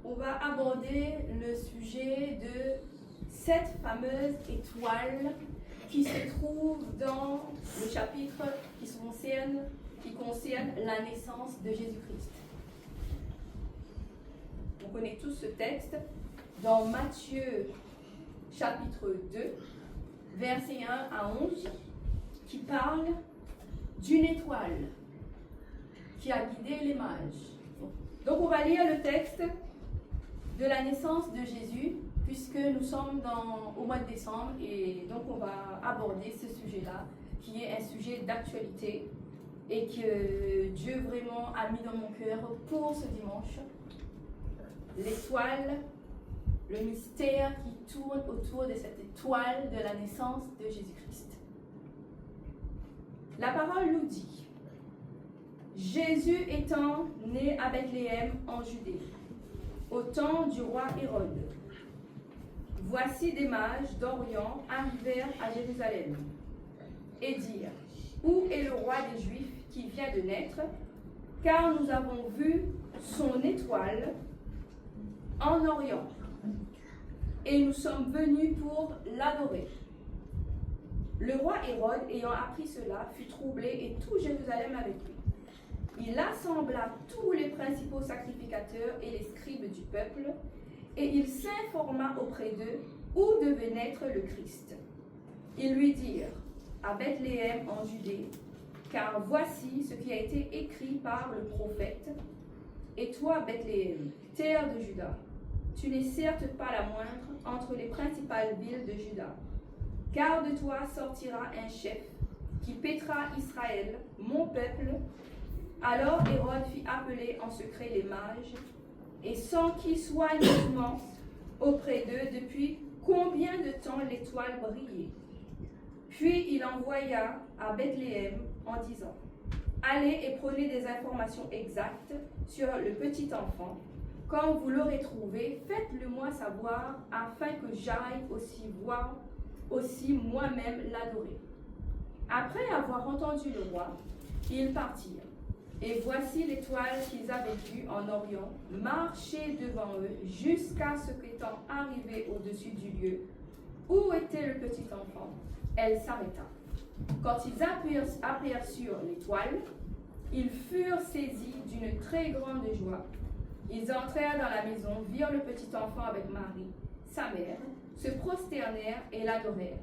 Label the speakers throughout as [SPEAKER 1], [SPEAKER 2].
[SPEAKER 1] on va aborder le sujet de cette fameuse étoile qui se trouve dans le chapitre qui concerne la naissance de Jésus-Christ. On connaît tous ce texte dans Matthieu chapitre 2, versets 1 à 11, qui parle d'une étoile qui a guidé les mages. Donc on va lire le texte de la naissance de Jésus, puisque nous sommes au mois de décembre, et donc on va aborder ce sujet-là, qui est un sujet d'actualité, et que Dieu vraiment a mis dans mon cœur pour ce dimanche. L'étoile, le mystère qui tourne autour de cette étoile de la naissance de Jésus-Christ. La parole nous dit: Jésus étant né à Bethléem en Judée, au temps du roi Hérode, voici des mages d'Orient arrivèrent à Jérusalem et dirent: Où est le roi des Juifs qui vient de naître? Car nous avons vu son étoile en Orient, et nous sommes venus pour l'adorer. Le roi Hérode, ayant appris cela, fut troublé, et tout Jérusalem avec lui. Il assembla tous les principaux sacrificateurs et les scribes du peuple, et il s'informa auprès d'eux où devait naître le Christ. Ils lui dirent: à Bethléem en Judée, car voici ce qui a été écrit par le prophète. Et toi, Bethléem, terre de Juda, tu n'es certes pas la moindre entre les principales villes de Juda, car de toi sortira un chef qui paîtra Israël, mon peuple. Alors Hérode fit appeler en secret les mages, et s'enquit soigneusement auprès d'eux depuis combien de temps l'étoile brillait. Puis il envoya à Bethléem en disant: Allez et prenez des informations exactes sur le petit enfant. Quand vous l'aurez trouvé, faites-le moi savoir, afin que j'aille aussi moi-même l'adorer. Après avoir entendu le roi, ils partirent. Et voici l'étoile qu'ils avaient vue en Orient marcher devant eux jusqu'à ce qu'étant arrivée au-dessus du lieu où était le petit enfant, elle s'arrêta. Quand ils aperçurent l'étoile, ils furent saisis d'une très grande joie. Ils entrèrent dans la maison, virent le petit enfant avec Marie, sa mère, se prosternèrent et l'adorèrent.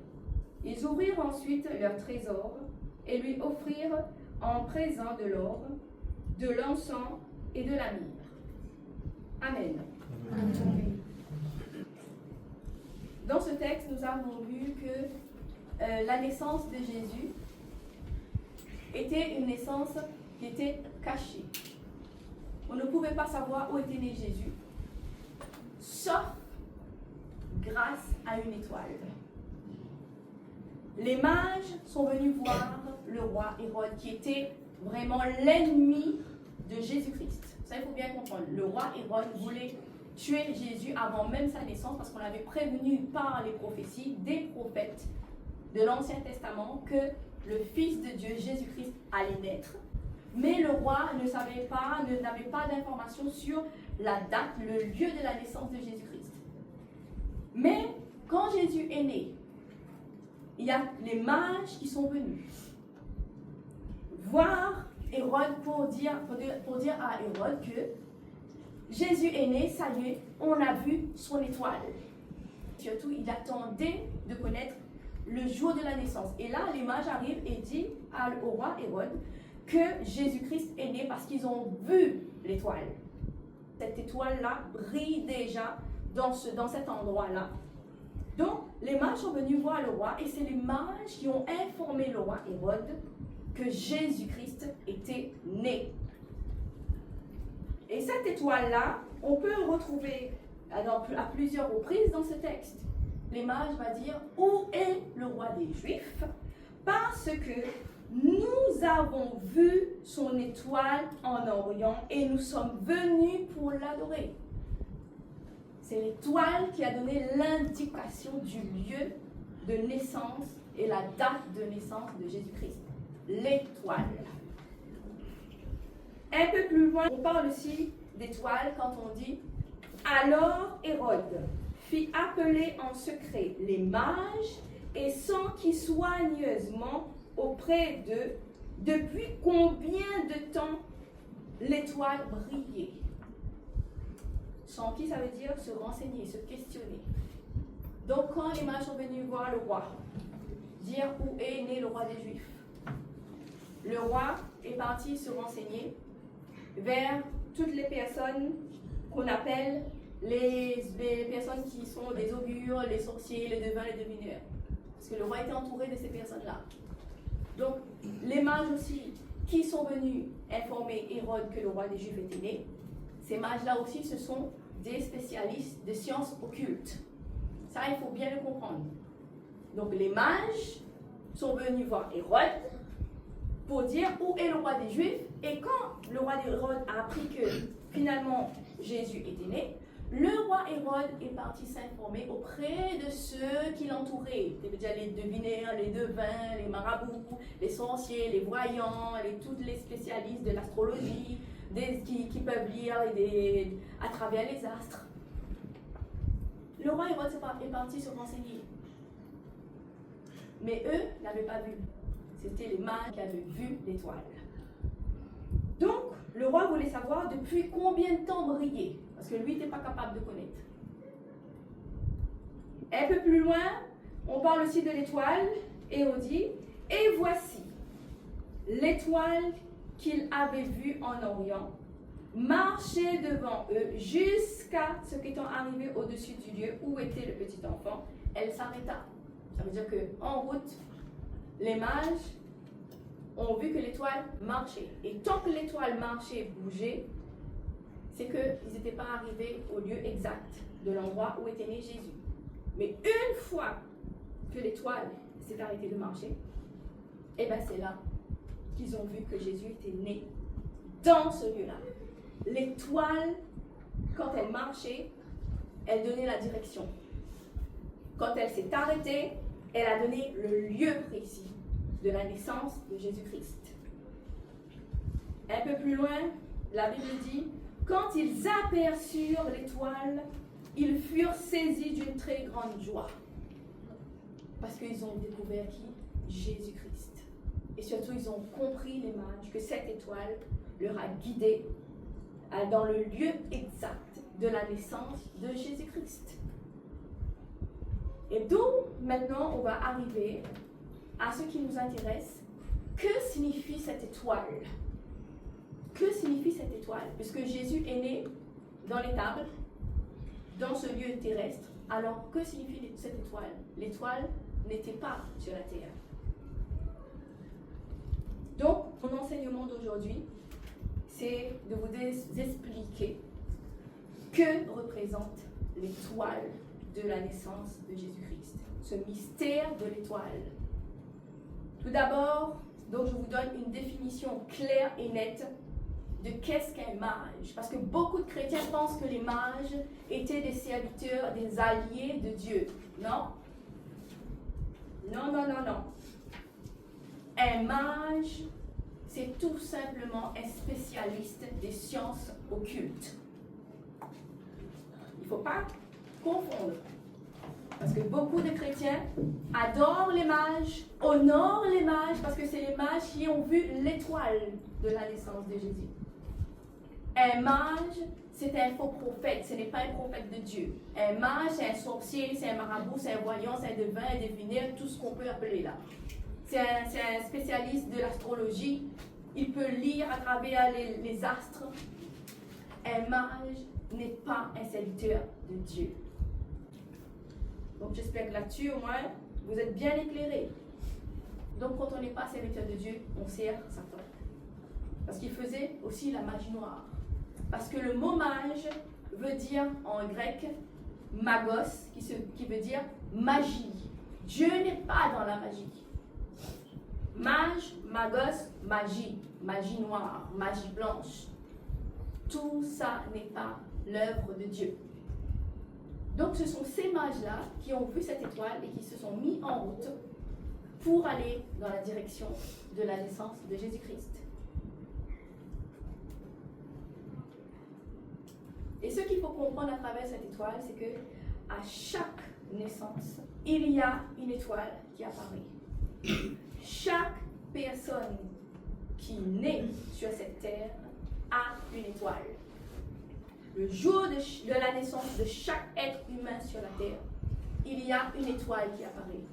[SPEAKER 1] Ils ouvrirent ensuite leur trésor et lui offrirent en présent de l'or, de l'encens et de la myrrhe. Amen. Amen. Dans ce texte, nous avons vu que la naissance de Jésus était une naissance qui était cachée. On ne pouvait pas savoir où était né Jésus, sauf grâce à une étoile. Les mages sont venus voir le roi Hérode, qui était vraiment l'ennemi de Jésus-Christ. Ça, il faut bien comprendre. Le roi Hérode voulait tuer Jésus avant même sa naissance, parce qu'on avait prévenu par les prophéties des prophètes de l'Ancien Testament que le Fils de Dieu, Jésus-Christ, allait naître. Mais le roi n'avait pas d'informations sur la date, le lieu de la naissance de Jésus-Christ. Mais quand Jésus est né, il y a les mages qui sont venus voir Hérode pour dire à Hérode que Jésus est né, ça y est, on a vu son étoile. Surtout, il attendait de connaître le jour de la naissance. Et là, les mages arrivent et disent au roi Hérode que Jésus-Christ est né parce qu'ils ont vu l'étoile. Cette étoile-là brille déjà dans cet endroit-là. Donc, les mages sont venus voir le roi, et c'est les mages qui ont informé le roi Hérode que Jésus-Christ était né. Et cette étoile-là, on peut retrouver à plusieurs reprises dans ce texte. Les mages vont dire: où est le roi des Juifs? Parce que nous avons vu son étoile en Orient et nous sommes venus pour l'adorer. C'est l'étoile qui a donné l'indication du lieu de naissance et la date de naissance de Jésus-Christ. L'étoile. Un peu plus loin, on parle aussi d'étoile quand on dit Alors Hérode fit appeler en secret les mages et s'enquit soigneusement auprès d'eux depuis combien de temps l'étoile brillait. S'enquit, ça veut dire se renseigner, se questionner. Donc quand les mages sont venus voir le roi, dire où est né le roi des Juifs, le roi est parti se renseigner vers toutes les personnes qu'on appelle les personnes qui sont des augures, les sorciers, les devins, les devineurs. Parce que le roi était entouré de ces personnes-là. Donc, les mages aussi, qui sont venus informer Hérode que le roi des Juifs était né, ces mages-là aussi, ce sont des spécialistes de sciences occultes. Ça, il faut bien le comprendre. Donc, les mages sont venus voir Hérode pour dire où est le roi des Juifs. Et quand le roi Hérode a appris que finalement Jésus était né, le roi Hérode est parti s'informer auprès de ceux qui l'entouraient. C'est-à-dire les devineurs, les devins, les marabouts, les sorciers, les voyants, tous les spécialistes de l'astrologie, qui peuvent lire à travers les astres. Le roi Hérode est parti se renseigner. Mais eux n'avaient pas vu. C'était les mages qui avaient vu l'étoile. Donc, le roi voulait savoir depuis combien de temps brillait, parce que lui n'était pas capable de connaître. Un peu plus loin, on parle aussi de l'étoile, et on dit, et voici, l'étoile qu'il avait vue en Orient marchait devant eux jusqu'à ce qu'étant arrivé au-dessus du lieu où était le petit enfant, elle s'arrêta. Ça veut dire qu'en route, les mages ont vu que l'étoile marchait. Et tant que l'étoile marchait, bougeait, c'est qu'ils n'étaient pas arrivés au lieu exact de l'endroit où était né Jésus. Mais une fois que l'étoile s'est arrêtée de marcher, et bien c'est là qu'ils ont vu que Jésus était né dans ce lieu-là. L'étoile, quand elle marchait, elle donnait la direction. Quand elle s'est arrêtée, elle a donné le lieu précis de la naissance de Jésus-Christ. Un peu plus loin, la Bible dit, quand ils aperçurent l'étoile, ils furent saisis d'une très grande joie. Parce qu'ils ont découvert qui? Jésus-Christ. Et surtout, ils ont compris, les mages, que cette étoile leur a guidés dans le lieu exact de la naissance de Jésus-Christ. Et donc, maintenant, on va arriver à ce qui nous intéresse. Que signifie cette étoile? Que signifie cette étoile? Puisque Jésus est né dans l'étable, dans ce lieu terrestre, alors que signifie cette étoile? L'étoile n'était pas sur la terre. Donc, mon enseignement d'aujourd'hui, c'est de vous expliquer que représente l'étoile de la naissance de Jésus-Christ, ce mystère de l'étoile. Tout d'abord, donc je vous donne une définition claire et nette de qu'est-ce qu'un mage. Parce que beaucoup de chrétiens pensent que les mages étaient des serviteurs, des alliés de Dieu. Non? Non, non, non, non. Un mage, c'est tout simplement un spécialiste des sciences occultes. Il ne faut pas confondre. Parce que beaucoup de chrétiens adorent les mages, honorent les mages, parce que c'est les mages qui ont vu l'étoile de la naissance de Jésus. Un mage, c'est un faux prophète, ce n'est pas un prophète de Dieu. Un mage, c'est un sorcier, c'est un marabout, c'est un voyant, c'est un devin, un devineur, tout ce qu'on peut appeler là. C'est un spécialiste de l'astrologie. Il peut lire à travers les astres. Un mage n'est pas un serviteur de Dieu. Donc j'espère que là-dessus, au moins, vous êtes bien éclairés. Donc quand on n'est pas serviteur de Dieu, on sert Satan. Parce qu'il faisait aussi la magie noire. Parce que le mot mage veut dire en grec magos, qui veut dire magie. Dieu n'est pas dans la magie. Mage, magos, magie. Magie noire, magie blanche. Tout ça n'est pas l'œuvre de Dieu. Donc ce sont ces mages-là qui ont vu cette étoile et qui se sont mis en route pour aller dans la direction de la naissance de Jésus-Christ. Et ce qu'il faut faut comprendre à travers cette étoile, c'est que à chaque naissance, il y a une étoile qui apparaît. Chaque personne qui naît sur cette terre a une étoile. Le jour de la naissance de chaque être humain sur la terre, il y a une étoile qui apparaît.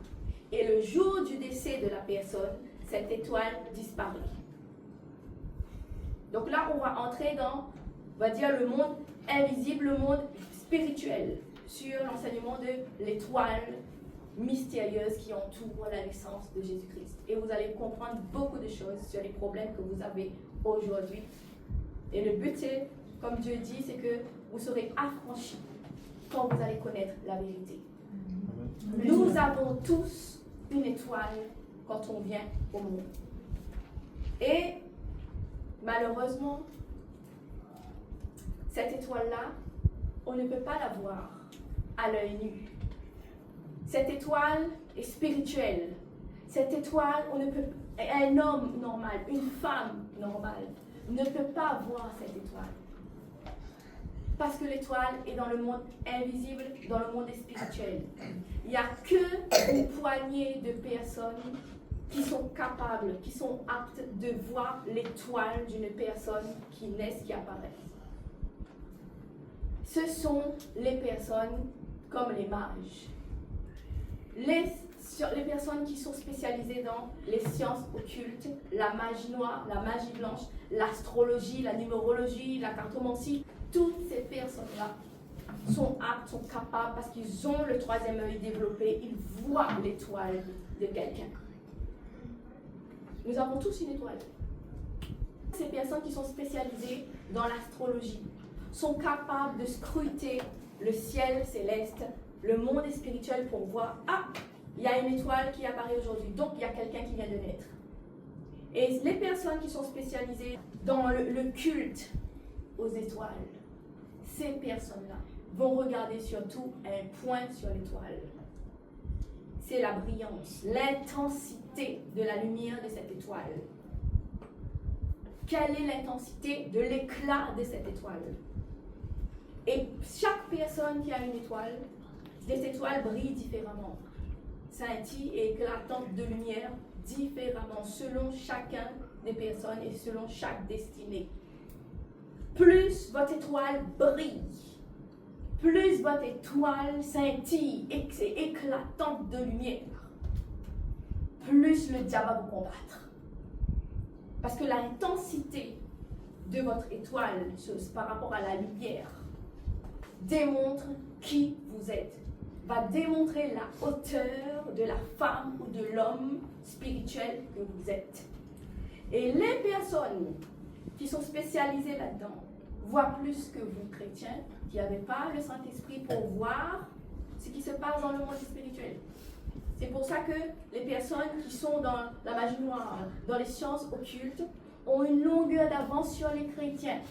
[SPEAKER 1] Et le jour du décès de la personne, cette étoile disparaît. Donc là, on va entrer dans, on va dire, le monde invisible, le monde spirituel, sur l'enseignement de l'étoile mystérieuse qui entoure la naissance de Jésus-Christ. Et vous allez comprendre beaucoup de choses sur les problèmes que vous avez aujourd'hui. Et le but, c'est, comme Dieu dit, c'est que vous serez affranchis quand vous allez connaître la vérité. Amen. Nous avons tous une étoile quand on vient au monde. Et malheureusement, cette étoile-là, on ne peut pas la voir à l'œil nu. Cette étoile est spirituelle. Cette étoile, un homme normal, une femme normale, ne peut pas voir cette étoile. Parce que l'étoile est dans le monde invisible, dans le monde spirituel. Il n'y a qu'une poignée de personnes qui sont capables, qui sont aptes de voir l'étoile d'une personne qui naît, qui apparaît. Ce sont les personnes comme les mages. Les personnes qui sont spécialisées dans les sciences occultes, la magie noire, la magie blanche, l'astrologie, la numérologie, la cartomancie, toutes ces personnes-là sont aptes, sont capables parce qu'ils ont le troisième œil développé, ils voient l'étoile de quelqu'un. Nous avons tous une étoile. Ces personnes qui sont spécialisées dans l'astrologie sont capables de scruter le ciel céleste, le monde spirituel pour voir, ah, il y a une étoile qui apparaît aujourd'hui, donc il y a quelqu'un qui vient de naître. Et les personnes qui sont spécialisées dans le culte aux étoiles, ces personnes-là vont regarder surtout un point sur l'étoile. C'est la brillance, l'intensité de la lumière de cette étoile. Quelle est l'intensité de l'éclat de cette étoile? Et chaque personne qui a une étoile, cette étoile brille différemment, scintille et éclatante de lumière différemment selon chacun des personnes et selon chaque destinée. Plus votre étoile brille, plus votre étoile scintille et c'est éclatante de lumière, plus le diable va vous combattre. Parce que l'intensité de votre étoile par rapport à la lumière démontre qui vous êtes, va démontrer la hauteur de la femme ou de l'homme spirituel que vous êtes. Et les personnes qui sont spécialisées là-dedans voient plus que vous, chrétiens, qui n'avez pas le Saint-Esprit pour voir ce qui se passe dans le monde spirituel. C'est pour ça que les personnes qui sont dans la magie noire, dans les sciences occultes, ont une longueur d'avance sur les chrétiens.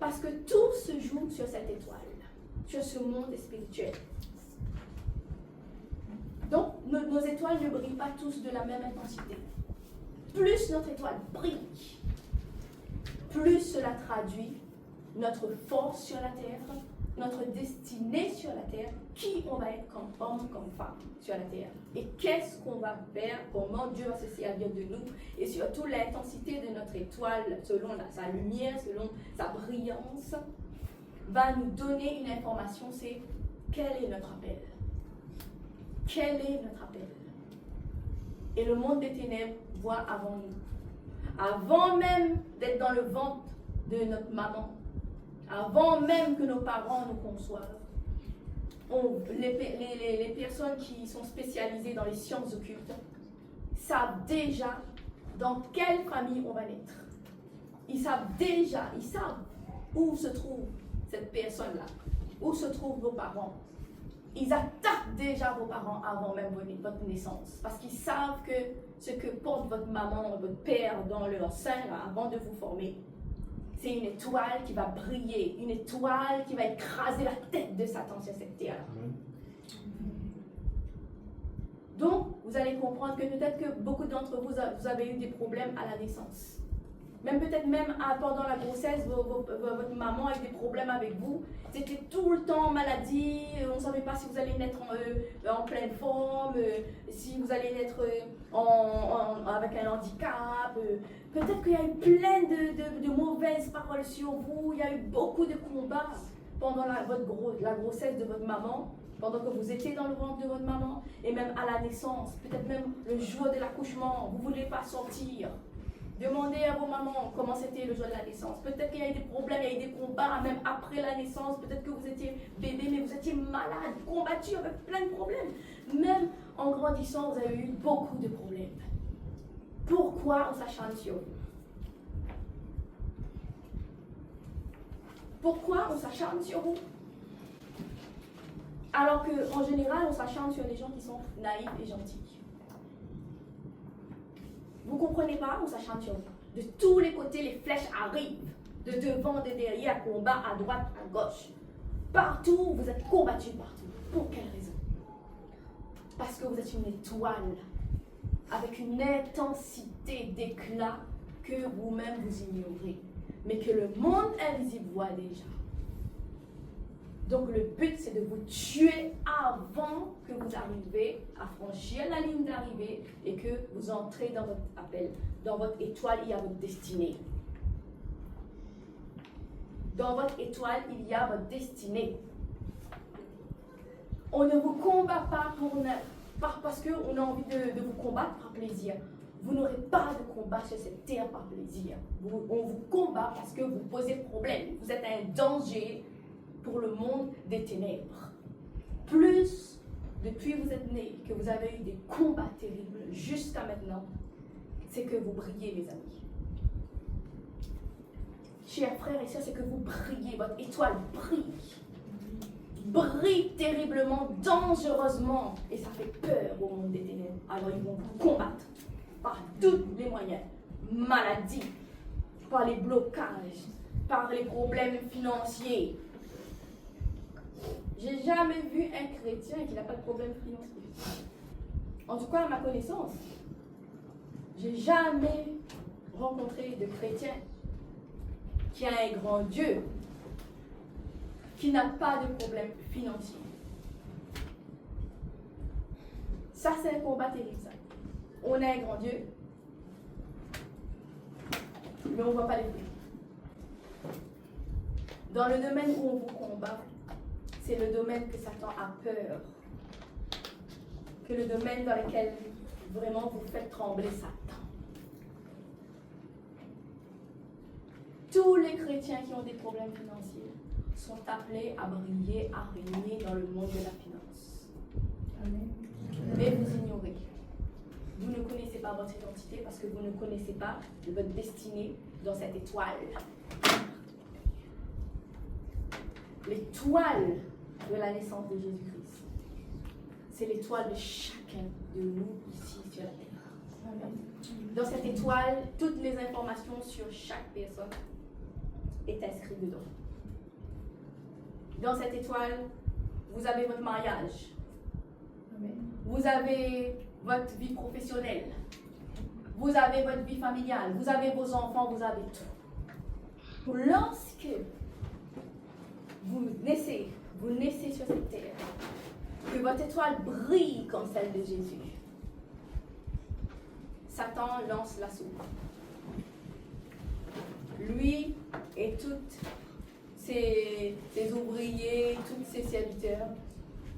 [SPEAKER 1] Parce que tout se joue sur cette étoile, sur ce monde spirituel. Donc, nos étoiles ne brillent pas tous de la même intensité. Plus notre étoile brille, plus cela traduit notre force sur la terre, notre destinée sur la terre, qui on va être comme homme, comme femme sur la terre. Et qu'est-ce qu'on va faire, comment Dieu va se servir de nous, et surtout l'intensité de notre étoile, selon sa lumière, selon sa brillance, va nous donner une information, c'est quel est notre appel. Quel est notre appel? Et le monde des ténèbres voit avant nous. Avant même d'être dans le ventre de notre maman, avant même que nos parents nous conçoivent, les personnes qui sont spécialisées dans les sciences occultes savent déjà dans quelle famille on va naître. Ils savent où se trouve cette personne-là, où se trouvent vos parents. Ils attaquent déjà vos parents avant même votre naissance, parce qu'ils savent que ce que porte votre maman, votre père dans leur sein avant de vous former, c'est une étoile qui va briller, une étoile qui va écraser la tête de Satan sur cette terre. Donc, vous allez comprendre que peut-être que beaucoup d'entre vous, vous avez eu des problèmes à la naissance. Même peut-être même pendant la grossesse, votre maman a eu des problèmes avec vous. C'était tout le temps maladie, on ne savait pas si vous allez naître en pleine forme, si vous allez naître avec un handicap. Peut-être qu'il y a eu plein de mauvaises paroles sur vous, il y a eu beaucoup de combats pendant la grossesse de votre maman, pendant que vous étiez dans le ventre de votre maman, et même à la naissance, peut-être même le jour de l'accouchement, vous ne voulez pas sortir. Demandez à vos mamans comment c'était le jour de la naissance. Peut-être qu'il y a eu des problèmes, il y a eu des combats, même après la naissance. Peut-être que vous étiez bébé, mais vous étiez malade, combattu avec plein de problèmes. Même en grandissant, vous avez eu beaucoup de problèmes. Pourquoi on s'acharne sur vous? Pourquoi on s'acharne sur vous? Alors qu'en général, on s'acharne sur les gens qui sont naïfs et gentils. Vous ne comprenez pas, on s'acharne sur vous. De tous les côtés, les flèches arrivent. De devant, de derrière, combat à droite, à gauche. Partout, vous êtes combattus partout. Pour quelle raison? Parce que vous êtes une étoile avec une intensité d'éclat que vous-même vous ignorez, mais que le monde invisible voit déjà. Donc le but, c'est de vous tuer avant que vous arriviez à franchir la ligne d'arrivée et que vous entrez dans votre appel. Dans votre étoile, il y a votre destinée. Dans votre étoile, il y a votre destinée. On ne vous combat pas parce qu'on a envie de vous combattre par plaisir. Vous n'aurez pas de combat sur cette terre par plaisir. On vous combat parce que vous posez problème. Vous êtes un danger pour le monde des ténèbres. Plus, depuis que vous êtes nés, que vous avez eu des combats terribles jusqu'à maintenant, c'est que vous brillez, mes amis. Chers frères et sœurs, c'est que vous brillez, votre étoile brille. Brille terriblement, dangereusement, et ça fait peur au monde des ténèbres. Alors ils vont vous combattre par tous les moyens. Maladie, par les blocages, par les problèmes financiers. J'ai jamais vu un chrétien qui n'a pas de problème financier. En tout cas, à ma connaissance, j'ai jamais rencontré de chrétien qui a un grand Dieu, qui n'a pas de problème financier. Ça, c'est un combat terrible, ça. On a un grand Dieu, mais on ne voit pas les fruits. Dans le domaine où on vous combat, c'est le domaine que Satan a peur. Que le domaine dans lequel vraiment vous faites trembler Satan. Tous les chrétiens qui ont des problèmes financiers sont appelés à briller, à régner dans le monde de la finance. Amen. Mais vous ignorez. Vous ne connaissez pas votre identité parce que vous ne connaissez pas votre destinée dans cette étoile. L'étoile de la naissance de Jésus-Christ. C'est l'étoile de chacun de nous ici sur la terre. Amen. Dans cette étoile, toutes les informations sur chaque personne est inscrite dedans. Dans cette étoile, vous avez votre mariage. Amen. Vous avez votre vie professionnelle. Vous avez votre vie familiale. Vous avez vos enfants, vous avez tout. Lorsque vous naissez sur cette terre, que votre étoile brille comme celle de Jésus, Satan lance l'assaut. Lui et toutes ses ouvriers, tous ses serviteurs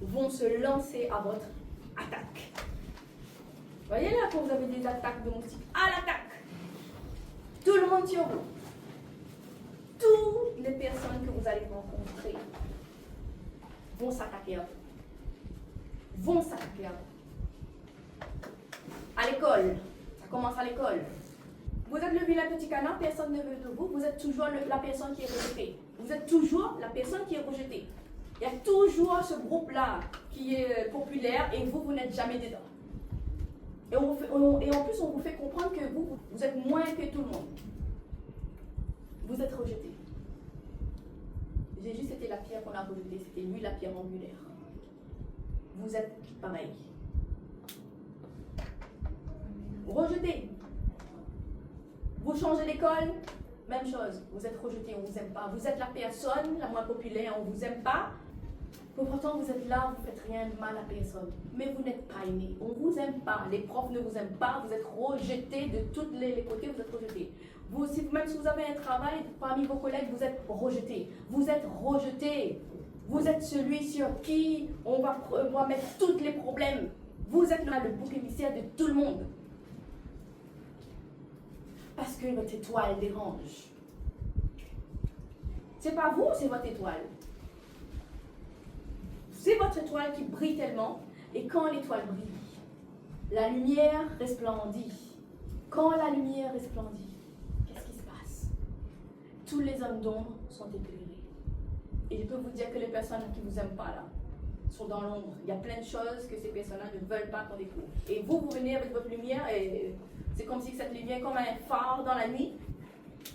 [SPEAKER 1] vont se lancer à votre attaque. Voyez là quand vous avez des attaques de moustiques, à l'attaque. Tout le monde sur vous. Toutes les personnes que vous allez rencontrer vont s'attaquer à vous. Vont s'attaquer à vous. À l'école, ça commence à l'école. Vous êtes le vilain petit canard, personne ne veut de vous. Vous êtes toujours la personne qui est rejetée. Vous êtes toujours la personne qui est rejetée. Il y a toujours ce groupe-là qui est populaire et vous n'êtes jamais dedans. Et en plus, on vous fait comprendre que vous êtes moins que tout le monde. Vous êtes rejeté. Jésus, c'était la pierre qu'on a rejetée. C'était lui, la pierre angulaire. Vous êtes pareil. Rejeté. Vous changez d'école, même chose. Vous êtes rejeté, on ne vous aime pas. Vous êtes la personne la moins populaire, on ne vous aime pas. Pourtant, vous êtes là, vous ne faites rien de mal à personne. Mais vous n'êtes pas aimé. On ne vous aime pas. Les profs ne vous aiment pas. Vous êtes rejeté de tous les côtés, vous êtes rejeté. Même si vous avez un travail, parmi vos collègues, vous êtes rejeté. Vous êtes rejeté. Vous êtes celui sur qui on va mettre tous les problèmes. Vous êtes là, le bouc émissaire de tout le monde. Parce que votre étoile dérange. C'est pas vous, c'est votre étoile. C'est votre étoile qui brille tellement. Et quand l'étoile brille, la lumière resplendit. Quand la lumière resplendit, qu'est-ce qui se passe? Tous les hommes d'ombre sont éclairés. Et je peux vous dire que les personnes qui ne vous aiment pas là sont dans l'ombre. Il y a plein de choses que ces personnes-là ne veulent pas qu'on découvre. Et vous venez avec votre lumière et c'est comme si cette lumière est comme un phare dans la nuit.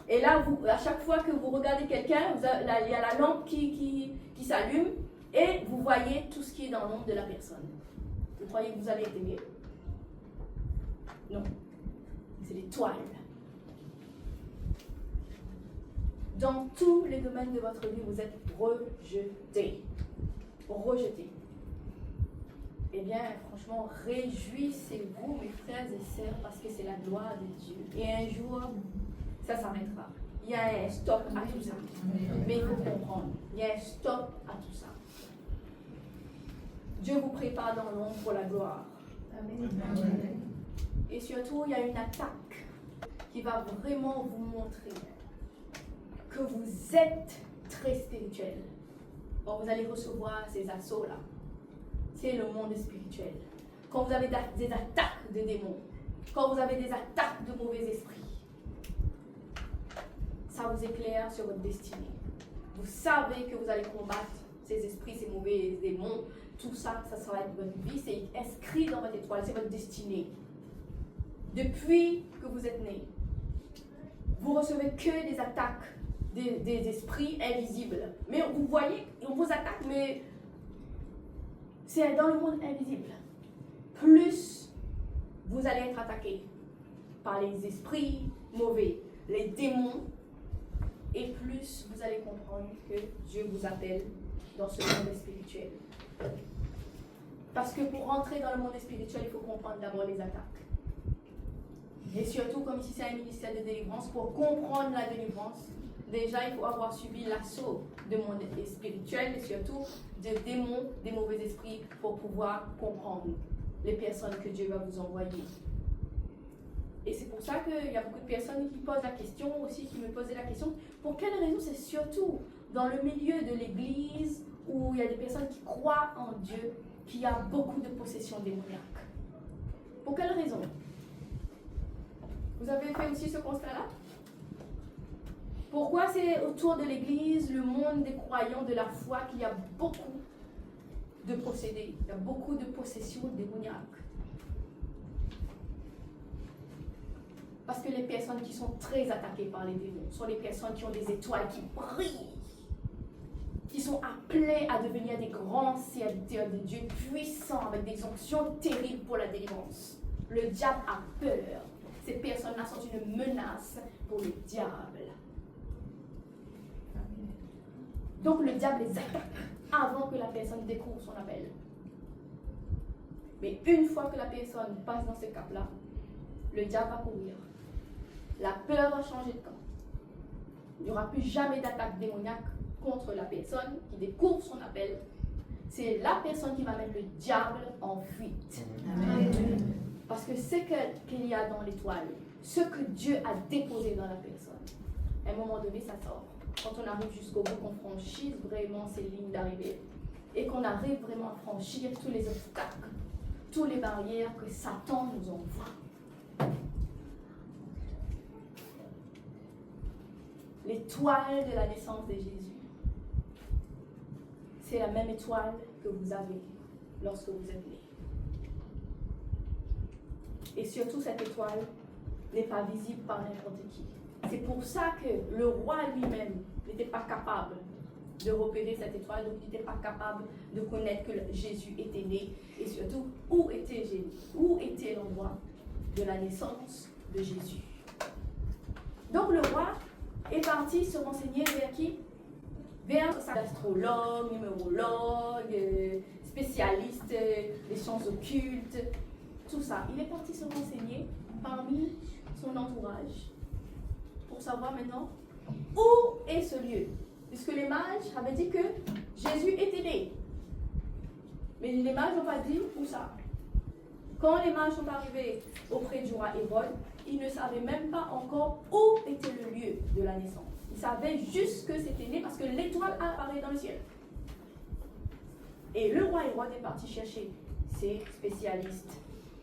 [SPEAKER 1] Et là, à chaque fois que vous regardez quelqu'un, il y a la lampe qui s'allume et vous voyez tout ce qui est dans l'ombre de la personne. Vous croyez que vous allez être aimé? Non. C'est l'étoile. Dans tous les domaines de votre vie, vous êtes rejeté. Rejeté. Eh bien, franchement, réjouissez-vous, mes frères et sœurs, parce que c'est la gloire de Dieu. Et un jour, ça s'arrêtera. Il y a un stop à tout ça. Mais il faut comprendre, il y a un stop à tout ça. Dieu vous prépare dans l'ombre pour la gloire. Amen. Et surtout, il y a une attaque qui va vraiment vous montrer que vous êtes très spirituel. Bon, vous allez recevoir ces assauts-là. C'est le monde spirituel. Quand vous avez des attaques de démons, quand vous avez des attaques de mauvais esprits, ça vous éclaire sur votre destinée. Vous savez que vous allez combattre ces esprits, ces mauvais démons, tout ça, ça sera votre vie, c'est inscrit dans votre étoile, c'est votre destinée. Depuis que vous êtes né, vous recevez que des attaques des esprits invisibles. Mais vous voyez, on vous attaque, mais c'est dans le monde invisible. Plus vous allez être attaqué par les esprits mauvais, les démons, et plus vous allez comprendre que Dieu vous appelle dans ce monde spirituel. Parce que pour rentrer dans le monde spirituel, il faut comprendre d'abord les attaques. Et surtout, comme ici c'est un ministère de délivrance, pour comprendre la délivrance, déjà il faut avoir subi l'assaut du monde spirituel et surtout de démons, des mauvais esprits, pour pouvoir comprendre les personnes que Dieu va vous envoyer. Et c'est pour ça qu'il y a beaucoup de personnes qui posent la question aussi, qui me posaient la question, pour quelle raison? C'est surtout dans le milieu de l'église où il y a des personnes qui croient en Dieu qu'il y a beaucoup de possessions démoniaques. Pour quelle raison? Vous avez fait aussi ce constat-là? Pourquoi c'est autour de l'église, le monde des croyants, de la foi, qu'il y a beaucoup de possédés, il y a beaucoup de possessions démoniaques? Parce que les personnes qui sont très attaquées par les démons sont les personnes qui ont des étoiles qui brillent, qui sont appelées à devenir des grands serviteurs de Dieu puissants avec des onctions terribles pour la délivrance. Le diable a peur. Ces personnes-là sont une menace pour le diable. Donc le diable les attaque avant que la personne découvre son appel. Mais une fois que la personne passe dans ce cap-là, le diable va courir. La peur va changer de camp. Il n'y aura plus jamais d'attaque démoniaque contre la personne qui découvre son appel. C'est la personne qui va mettre le diable en fuite. Amen. Parce que ce qu'il y a dans l'étoile, ce que Dieu a déposé dans la personne, à un moment donné, ça sort. Quand on arrive jusqu'au bout, qu'on franchisse vraiment ces lignes d'arrivée et qu'on arrive vraiment à franchir tous les obstacles, toutes les barrières que Satan nous envoie. L'étoile de la naissance de Jésus, c'est la même étoile que vous avez lorsque vous êtes né. Et surtout, cette étoile n'est pas visible par n'importe qui. C'est pour ça que le roi lui-même n'était pas capable de repérer cette étoile, donc il n'était pas capable de connaître que Jésus était né, et surtout, où était l'endroit de la naissance de Jésus. Donc le roi est parti se renseigner vers qui? Vers un astrologue, numérologue, spécialiste des sciences occultes, tout ça. Il est parti se renseigner parmi son entourage pour savoir maintenant où est ce lieu. Puisque les mages avaient dit que Jésus était né. Mais les mages n'ont pas dit où ça. Quand les mages sont arrivés auprès du roi Hérode, ils ne savaient même pas encore où était le lieu de la naissance. Ils savaient juste que c'était né parce que l'étoile apparaît dans le ciel. Et le roi Hérode est parti chercher ses spécialistes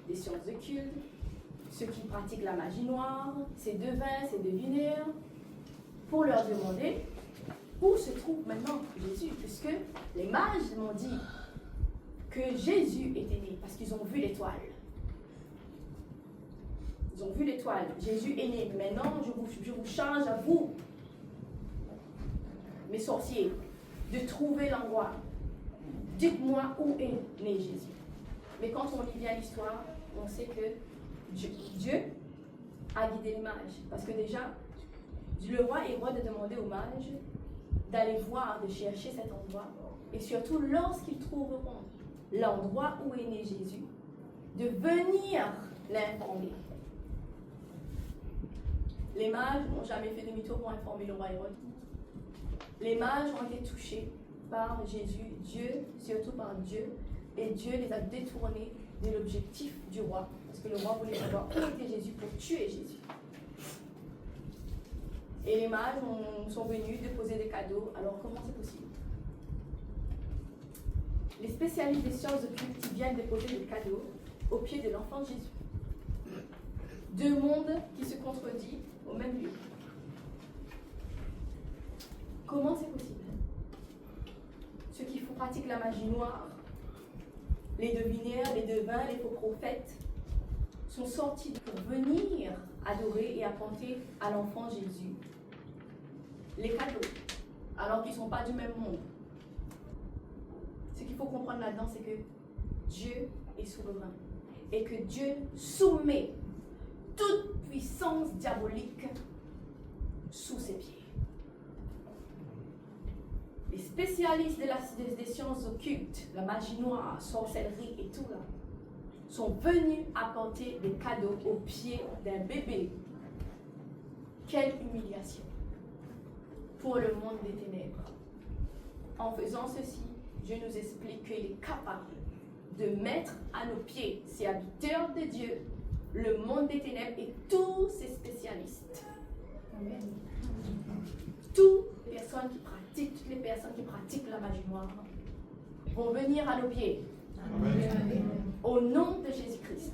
[SPEAKER 1] des sciences occultes, ceux qui pratiquent la magie noire, ses devins, ses divinaires, pour leur demander où se trouve maintenant Jésus, puisque les mages m'ont dit que Jésus était né, parce qu'ils ont vu l'étoile. Ils ont vu l'étoile. Jésus est né. Maintenant, je vous charge à vous, mes sorciers, de trouver l'endroit. Dites-moi où est né Jésus. Mais quand on lit bien l'histoire, on sait que Dieu a guidé les mages. Parce que déjà, le roi Hérode a demandé aux mages d'aller voir, de chercher cet endroit. Et surtout, lorsqu'ils trouveront l'endroit où est né Jésus, de venir l'informer. Les mages n'ont jamais fait demi-tour pour informer le roi Hérode. Les mages ont été touchés par Jésus, Dieu, surtout par Dieu, et Dieu les a détournés de l'objectif du roi, parce que le roi voulait savoir où était Jésus pour tuer Jésus. Et les mages sont venus déposer des cadeaux. Alors comment c'est possible? Les spécialistes des sciences occultes viennent déposer des cadeaux au pied de l'enfant de Jésus. Deux mondes qui se contredisent au même lieu. Comment c'est possible? Ceux qui pratiquent la magie noire, les devinaires, les devins, les faux prophètes, sont sortis pour venir adorer et apporter à l'enfant Jésus les cadeaux, alors qu'ils ne sont pas du même monde. Ce qu'il faut comprendre là-dedans, c'est que Dieu est souverain et que Dieu soumet toute puissance diabolique sous ses pieds. Les spécialistes des sciences occultes, la magie noire, la sorcellerie et tout là, sont venus apporter des cadeaux aux pieds d'un bébé. Quelle humiliation pour le monde des ténèbres. En faisant ceci, Dieu nous explique qu'il est capable de mettre à nos pieds, ces habiteurs de Dieu, le monde des ténèbres et tous ses spécialistes. Amen. Toutes les personnes qui pratiquent la magie noire vont venir à nos pieds. Amen. Au nom de Jésus-Christ.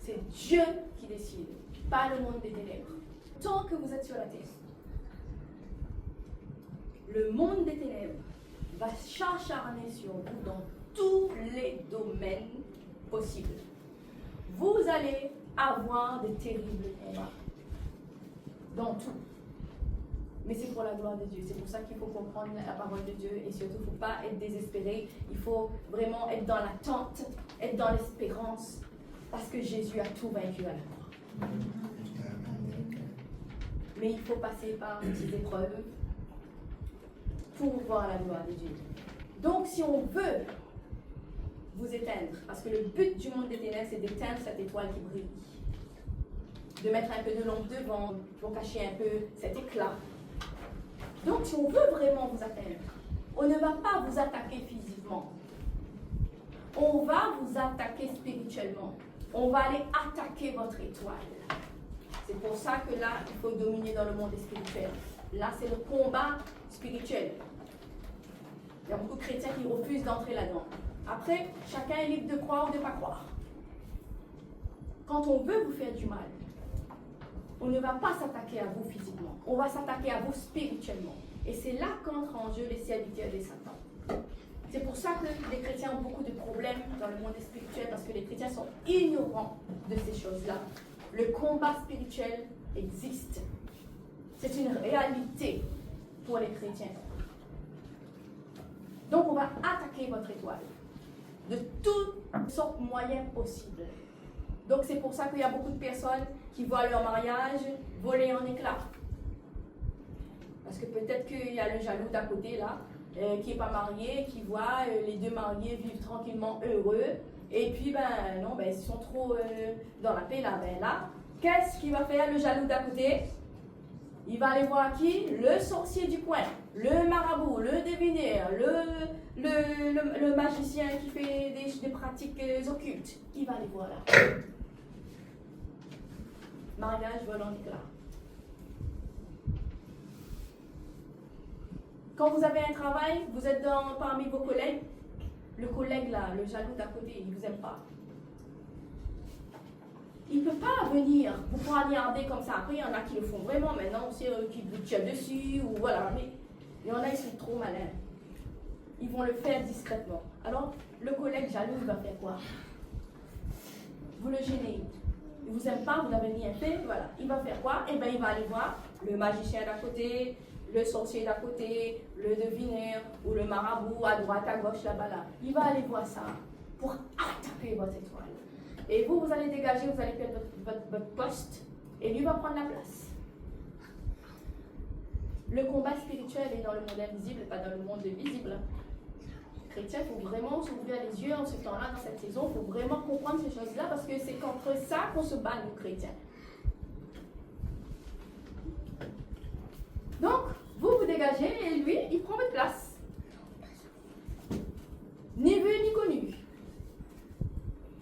[SPEAKER 1] C'est Dieu qui décide, pas le monde des ténèbres. Tant que vous êtes sur la terre, le monde des ténèbres va s'acharner sur vous dans tous les domaines possibles. Vous allez avoir de terribles combats. Dans tout. Mais c'est pour la gloire de Dieu. C'est pour ça qu'il faut comprendre la parole de Dieu et surtout, il ne faut pas être désespéré. Il faut vraiment être dans l'attente, être dans l'espérance, parce que Jésus a tout vaincu à la croix. Mais il faut passer par ces épreuves pour voir la gloire de Dieu. Donc, si on veut vous éteindre, parce que le but du monde des ténèbres, c'est d'éteindre cette étoile qui brille, de mettre un peu de l'ombre devant pour cacher un peu cet éclat. Donc, si on veut vraiment vous atteindre, on ne va pas vous attaquer physiquement. On va vous attaquer spirituellement. On va aller attaquer votre étoile. C'est pour ça que là, il faut dominer dans le monde spirituel. Là, c'est le combat spirituel. Il y a beaucoup de chrétiens qui refusent d'entrer là-dedans. Après, chacun est libre de croire ou de ne pas croire. Quand on veut vous faire du mal, on ne va pas s'attaquer à vous physiquement. On va s'attaquer à vous spirituellement. Et c'est là qu'entrent en jeu les serviteurs des Satan. C'est pour ça que les chrétiens ont beaucoup de problèmes dans le monde spirituel, parce que les chrétiens sont ignorants de ces choses-là. Le combat spirituel existe. C'est une réalité pour les chrétiens. Donc on va attaquer votre étoile de toutes sortes de moyens possibles. Donc c'est pour ça qu'il y a beaucoup de personnes qui voient leur mariage voler en éclats. Parce que peut-être qu'il y a le jaloux d'à côté là, qui n'est pas marié, qui voit les deux mariés vivre tranquillement heureux. Et puis ben non, ben ils sont trop dans la paix là. Ben là, qu'est-ce qu'il va faire le jaloux d'à côté? Il va aller voir qui? Le sorcier du coin, le marabout, le devineur, le magicien qui fait des pratiques occultes. Il va aller voir là. Mariage vol en éclats. Quand vous avez un travail, vous êtes parmi vos collègues, le collègue là, le jaloux d'à côté, il ne vous aime pas. Il ne peut pas venir vous poignarder comme ça. Après, il y en a qui le font vraiment maintenant, c'est eux qui vous tirent dessus, ou voilà. Mais il y en a, ils sont trop malins. Ils vont le faire discrètement. Alors, le collègue jaloux, il va faire quoi? Vous le gênez. Il ne vous aime pas, vous n'avez rien fait, voilà. Il va faire quoi? Eh bien, il va aller voir le magicien d'à côté, le sorcier d'à côté, le devineur ou le marabout à droite, à gauche, là-bas, là. Il va aller voir ça pour attaquer votre étoile. Et vous, vous allez dégager, vous allez perdre votre poste et lui va prendre la place. Le combat spirituel est dans le monde invisible, pas dans le monde visible. Chrétien, il faut vraiment s'ouvrir les yeux en ce temps-là, dans cette saison. Il faut vraiment comprendre ces choses-là parce que c'est contre ça qu'on se bat, nous, chrétiens. Donc, vous dégagez et lui, il prend votre place. Ni vu ni connu.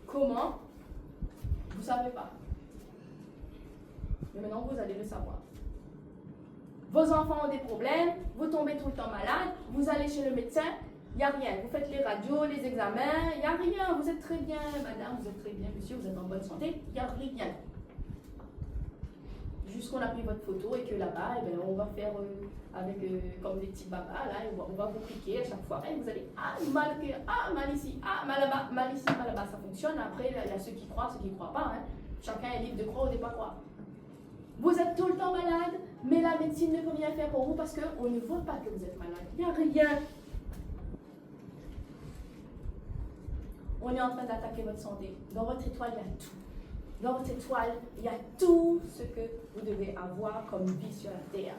[SPEAKER 1] Comment? Vous ne savez pas. Mais maintenant, vous allez le savoir. Vos enfants ont des problèmes, vous tombez tout le temps malade, vous allez chez le médecin, il n'y a rien. Vous faites les radios, les examens, il n'y a rien. Vous êtes très bien, madame, vous êtes très bien, monsieur, vous êtes en bonne santé, il n'y a rien. Juste qu'on a pris votre photo et que là-bas, eh bien, on va faire comme des petits babas, là, on va vous cliquer à chaque fois. Et vous allez, mal ici, mal là-bas, mal ici, mal là-bas. Ça fonctionne. Après, il y a ceux qui croient, ceux qui ne croient pas. Hein. Chacun est libre de croire ou de ne pas croire. Vous êtes tout le temps malade, mais la médecine ne peut rien faire pour vous parce qu'on ne voit pas que vous êtes malade. Il n'y a rien. On est en train d'attaquer votre santé. Dans votre étoile, il y a tout. Dans votre étoile, il y a tout ce que vous devez avoir comme vie sur la terre.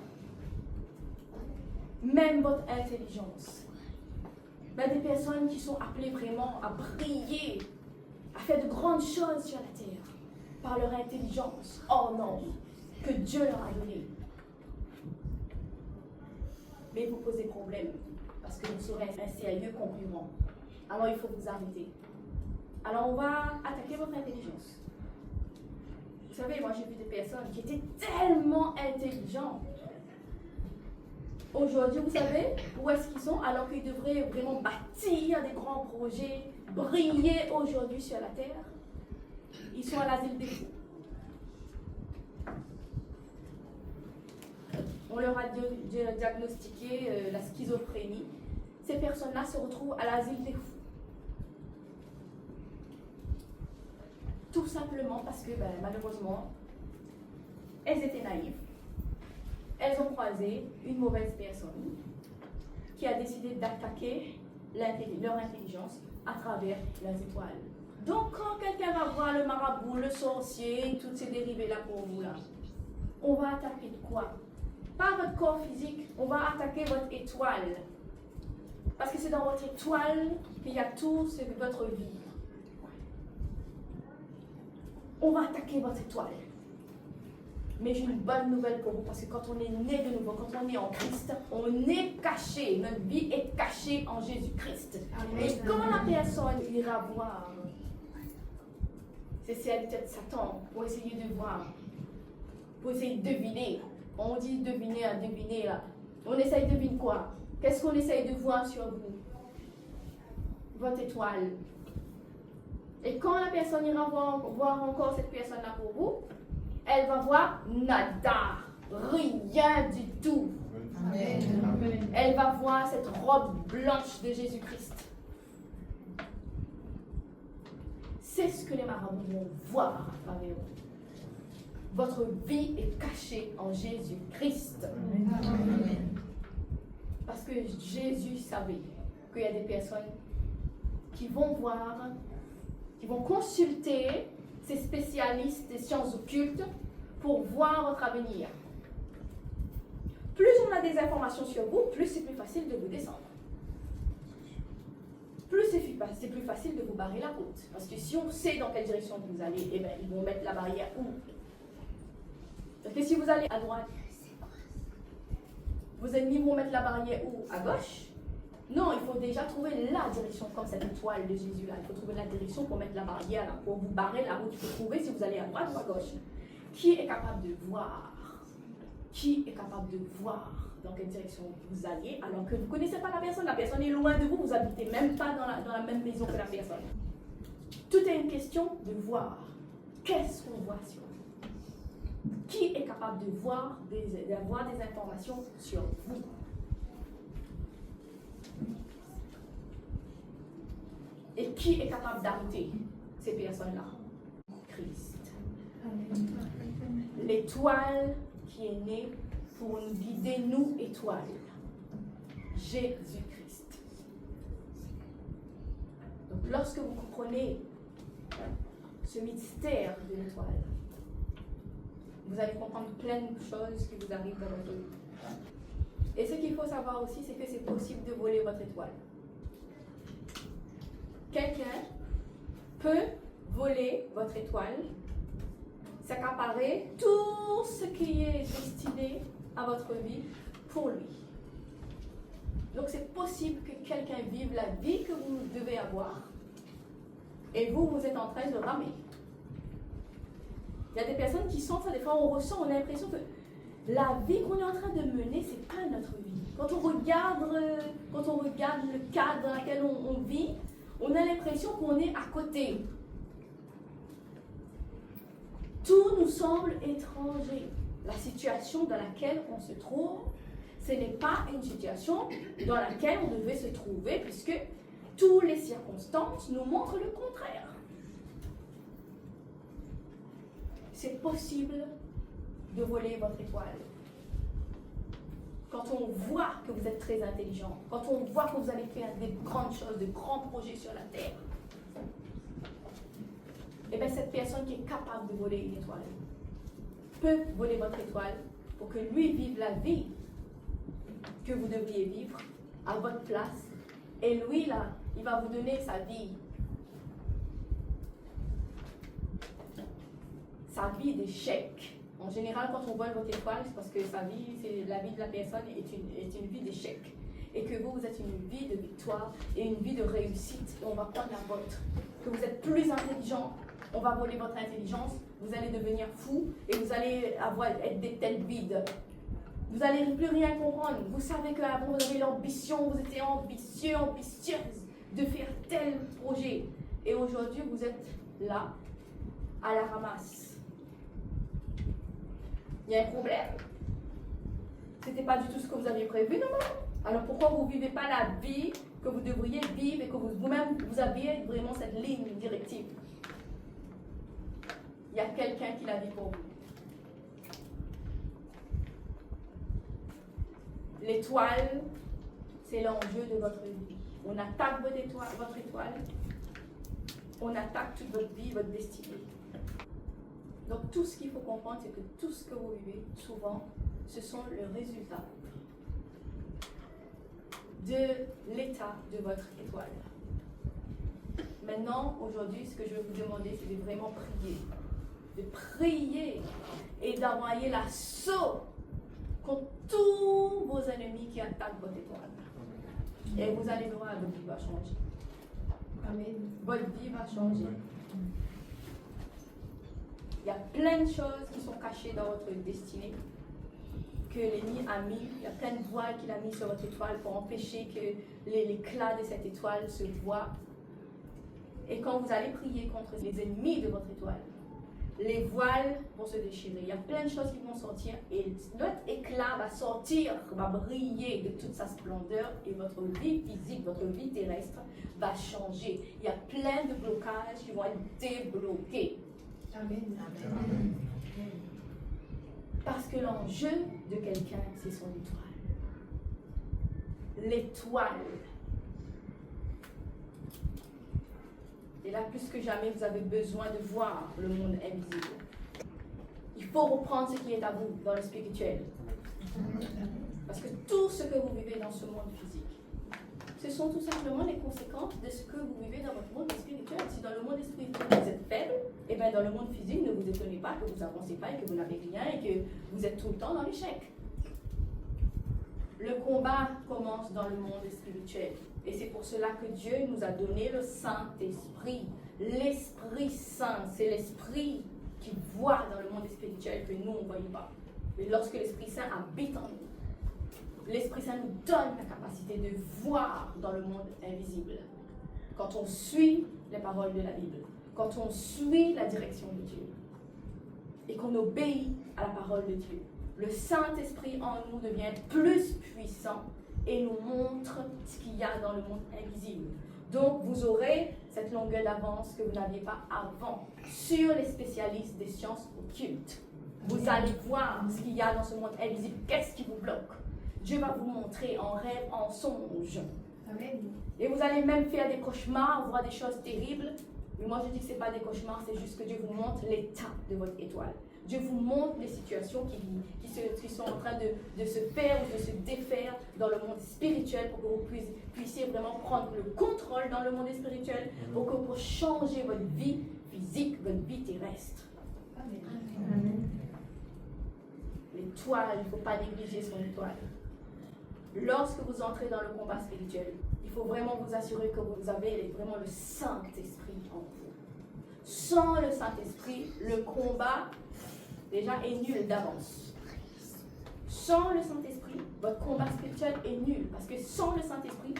[SPEAKER 1] Même votre intelligence. Il y a des personnes qui sont appelées vraiment à briller, à faire de grandes choses sur la terre, par leur intelligence. Oh non, que Dieu leur a donné. Mais vous posez problème, parce que vous serez un sérieux concurrent. Alors il faut vous arrêter. Alors on va attaquer votre intelligence. Vous savez, moi j'ai vu des personnes qui étaient tellement intelligentes. Aujourd'hui, vous savez où est-ce qu'ils sont alors qu'ils devraient vraiment bâtir des grands projets, briller aujourd'hui sur la terre? Ils sont à l'asile des fous. On leur a diagnostiqué la schizophrénie. Ces personnes-là se retrouvent à l'asile des fous. Tout simplement parce que, malheureusement, elles étaient naïves. Elles ont croisé une mauvaise personne qui a décidé d'attaquer leur intelligence à travers les étoiles. Donc, quand quelqu'un va voir le marabout, le sorcier, toutes ces dérivés-là pour vous, là, on va attaquer de quoi? Pas votre corps physique, on va attaquer votre étoile. Parce que c'est dans votre étoile qu'il y a tout ce que votre vie. On va attaquer votre étoile. Mais j'ai une bonne nouvelle pour vous, parce que quand on est né de nouveau, quand on est en Christ, on est caché. Notre vie est cachée en Jésus-Christ. Et quand la personne ira voir, c'est celle peut-être Satan, pour essayer de voir, pour essayer de deviner. On dit deviner là. On essaye de deviner quoi? Qu'est-ce qu'on essaye de voir sur vous? Votre étoile. Et quand la personne ira voir encore cette personne-là pour vous, elle va voir nada, rien du tout. Amen. Elle va voir cette robe blanche de Jésus-Christ. C'est ce que les marabouts vont voir à travers vous. Votre vie est cachée en Jésus-Christ. Parce que Jésus savait qu'il y a des personnes qui vont voir, qui vont consulter ces spécialistes des sciences occultes pour voir votre avenir. Plus on a des informations sur vous, plus c'est plus facile de vous descendre. Plus c'est plus facile de vous barrer la route. Parce que si on sait dans quelle direction vous allez, eh bien, ils vont mettre la barrière où? Parce que si vous allez à droite, vos ennemis vont mettre la barrière où? À gauche? Non, il faut déjà trouver la direction, comme cette étoile de Jésus là. Il faut trouver la direction pour mettre la barrière là, pour vous barrer la route. Il faut trouver si vous allez à droite ou à gauche. Qui est capable de voir? Qui est capable de voir dans quelle direction vous alliez alors que vous ne connaissez pas la personne est loin de vous, vous n'habitez même pas dans la même maison que la personne. Tout est une question de voir. Qu'est-ce qu'on voit sur vous? Qui est capable de voir, d'avoir des informations sur vous? Et qui est capable d'arrêter ces personnes-là? Christ. L'étoile qui est née pour nous guider, nous, étoiles. Jésus-Christ. Donc, lorsque vous comprenez ce mystère de l'étoile, vous allez comprendre plein de choses qui vous arrivent dans votre vie. Et ce qu'il faut savoir aussi, c'est que c'est possible de voler votre étoile. Quelqu'un peut voler votre étoile, s'accaparer tout ce qui est destiné à votre vie pour lui. Donc c'est possible que quelqu'un vive la vie que vous devez avoir et vous êtes en train de ramer. Il y a des personnes qui sentent ça, des fois on ressent, on a l'impression que la vie qu'on est en train de mener, c'est pas notre vie. Quand on regarde le cadre dans lequel on vit, on a l'impression qu'on est à côté. Tout nous semble étranger. La situation dans laquelle on se trouve, ce n'est pas une situation dans laquelle on devait se trouver, puisque toutes les circonstances nous montrent le contraire. C'est possible de voler votre étoile. Quand on voit que vous êtes très intelligent, quand on voit que vous allez faire des grandes choses, de grands projets sur la terre, et bien cette personne qui est capable de voler une étoile peut voler votre étoile pour que lui vive la vie que vous devriez vivre à votre place. Et lui, là, il va vous donner sa vie. Sa vie d'échec. En général, quand on vole votre étoile, c'est parce que sa vie, c'est la vie de la personne est une vie d'échec. Et que vous êtes une vie de victoire et une vie de réussite. Et on va prendre la vôtre. Que vous êtes plus intelligent, on va voler votre intelligence, vous allez devenir fou et vous allez être des têtes vides. Vous n'allez plus rien comprendre. Vous savez qu'avant vous avez l'ambition, vous étiez ambitieux, ambitieuse de faire tel projet. Et aujourd'hui, vous êtes là, à la ramasse. Il y a un problème. C'était pas du tout ce que vous aviez prévu, non? Alors pourquoi vous ne vivez pas la vie que vous devriez vivre et que vous-même, vous aviez vraiment cette ligne directive? Il y a quelqu'un qui la vit pour vous. L'étoile, c'est l'enjeu de votre vie. On attaque votre étoile, on attaque toute votre vie, votre destinée. Donc tout ce qu'il faut comprendre, c'est que tout ce que vous vivez, souvent, ce sont le résultat de l'état de votre étoile. Maintenant, aujourd'hui, ce que je vais vous demander, c'est de vraiment prier. De prier et d'envoyer l'assaut contre tous vos ennemis qui attaquent votre étoile. Et vous allez voir, votre vie va changer. Amen. Votre vie va changer. Il y a plein de choses qui sont cachées dans votre destinée, que l'ennemi a mis. Il y a plein de voiles qu'il a mis sur votre étoile pour empêcher que l'éclat de cette étoile se voit. Et quand vous allez prier contre les ennemis de votre étoile, les voiles vont se déchirer. Il y a plein de choses qui vont sortir et notre éclat va sortir, va briller de toute sa splendeur et votre vie physique, votre vie terrestre va changer. Il y a plein de blocages qui vont être débloqués. Amen. Amen. Parce que l'enjeu de quelqu'un, c'est son étoile. L'étoile. Et là, plus que jamais, vous avez besoin de voir le monde invisible. Il faut reprendre ce qui est à vous dans le spirituel. Parce que tout ce que vous vivez dans ce monde physique, ce sont tout simplement les conséquences de ce que vous vivez dans votre monde spirituel. Si dans le monde spirituel vous êtes faible, et bien dans le monde physique, ne vous étonnez pas que vous n'avancez pas et que vous n'avez rien et que vous êtes tout le temps dans l'échec. Le combat commence dans le monde spirituel. Et c'est pour cela que Dieu nous a donné le Saint-Esprit. L'Esprit Saint, c'est l'Esprit qui voit dans le monde spirituel que nous, on ne voyait pas. Et lorsque l'Esprit Saint habite en nous, l'Esprit Saint nous donne la capacité de voir dans le monde invisible. Quand on suit les paroles de la Bible, quand on suit la direction de Dieu, et qu'on obéit à la parole de Dieu, le Saint-Esprit en nous devient plus puissant et nous montre ce qu'il y a dans le monde invisible. Donc, vous aurez cette longueur d'avance que vous n'aviez pas avant sur les spécialistes des sciences occultes. Vous allez voir ce qu'il y a dans ce monde invisible. Qu'est-ce qui vous bloque? Dieu va vous montrer en rêve, en songe. Amen. Et vous allez même faire des cauchemars, voir des choses terribles. Mais moi, je dis que ce n'est pas des cauchemars, c'est juste que Dieu vous montre l'état de votre étoile. Dieu vous montre les situations qui sont en train de se faire ou de se défaire dans le monde spirituel pour que vous puissiez vraiment prendre le contrôle dans le monde spirituel, pour que vous changer votre vie physique, votre vie terrestre. Amen. Amen. L'étoile, il ne faut pas négliger son étoile. Lorsque vous entrez dans le combat spirituel, il faut vraiment vous assurer que vous avez vraiment le Saint-Esprit en vous. Sans le Saint-Esprit, le combat déjà est nul d'avance. Sans le Saint-Esprit, votre combat spirituel est nul. Parce que sans le Saint-Esprit,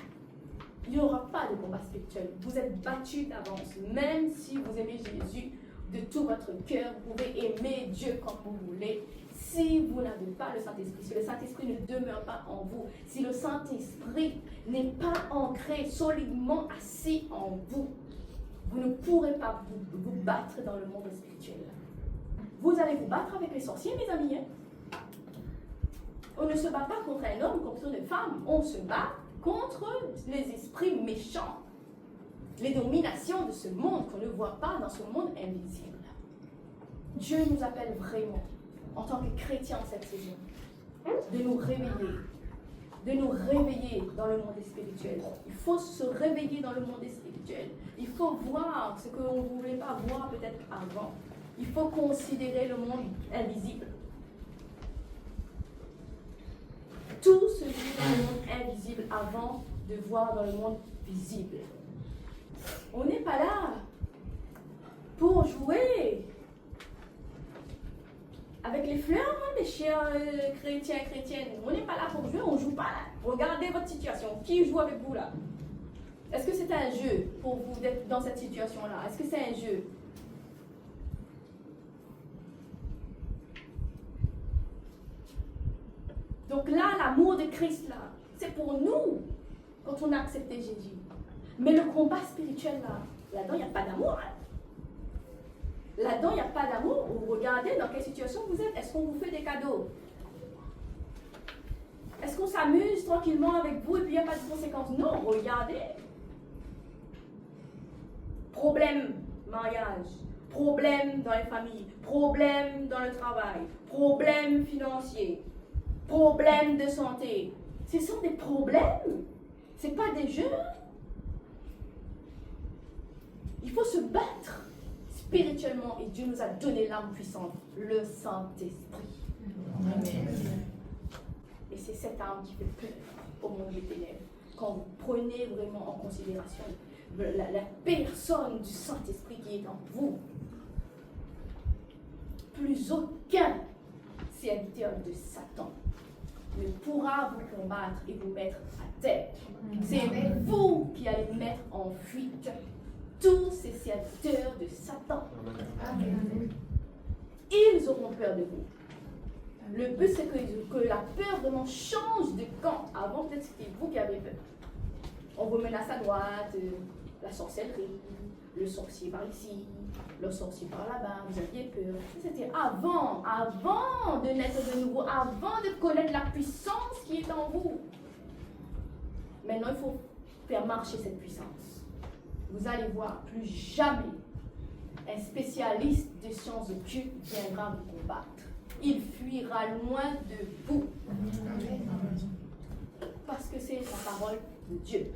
[SPEAKER 1] il n'y aura pas de combat spirituel. Vous êtes battu d'avance. Même si vous aimez Jésus de tout votre cœur, vous pouvez aimer Dieu comme vous voulez. Si vous n'avez pas le Saint-Esprit, si le Saint-Esprit ne demeure pas en vous, si le Saint-Esprit n'est pas ancré, solidement assis en vous, vous ne pourrez pas vous battre dans le monde spirituel. Vous allez vous battre avec les sorciers, mes amis. On ne se bat pas contre un homme, contre une femme. On se bat contre les esprits méchants, les dominations de ce monde qu'on ne voit pas dans ce monde invisible. Dieu nous appelle vraiment, en tant que chrétiens cette saison, de nous réveiller dans le monde spirituel. Il faut se réveiller dans le monde spirituel. Il faut voir ce qu'on ne voulait pas voir peut-être avant. Il faut considérer le monde invisible. Tout se vit dans le monde invisible avant de voir dans le monde visible. On n'est pas là pour jouer avec les fleurs, hein, mes chers chrétiens, chrétiennes. On n'est pas là pour jouer, on ne joue pas là. Regardez votre situation. Qui joue avec vous là? Est-ce que c'est un jeu pour vous d'être dans cette situation-là? Est-ce que c'est un jeu? Donc là, l'amour de Christ, là, c'est pour nous, quand on a accepté Jésus. Mais le combat spirituel, là-dedans, il n'y a pas d'amour. Hein? Là-dedans, il n'y a pas d'amour. Vous regardez dans quelle situation vous êtes. Est-ce qu'on vous fait des cadeaux? Est-ce qu'on s'amuse tranquillement avec vous et puis il n'y a pas de conséquences? Non, regardez. Problème, mariage. Problème dans les familles. Problème dans le travail. Problème financier. Problèmes de santé. Ce sont des problèmes. Ce n'est pas des jeux. Il faut se battre spirituellement et Dieu nous a donné l'âme puissante, le Saint-Esprit. Amen. Et c'est cette âme qui fait peur au monde des ténèbres. Quand vous prenez vraiment en considération la personne du Saint-Esprit qui est en vous, plus aucun serviteur de Satan ne pourra vous combattre et vous mettre à terre. C'est vous qui allez mettre en fuite tous ces serviteurs de Satan. Amen. Ils auront peur de vous. Le but, c'est que la peur vraiment change de camp. Avant, peut-être c'était vous qui avez peur. On vous menace à droite, la sorcellerie, le sorcier par ici, le sorcier par là-bas, vous aviez peur. C'était avant de naître de nouveau, avant de connaître la puissance qui est en vous. Maintenant, il faut faire marcher cette puissance. vous allez voir, plus jamais un spécialiste des sciences occultes viendra vous combattre. Il fuira loin de vous. Parce que c'est la parole de Dieu.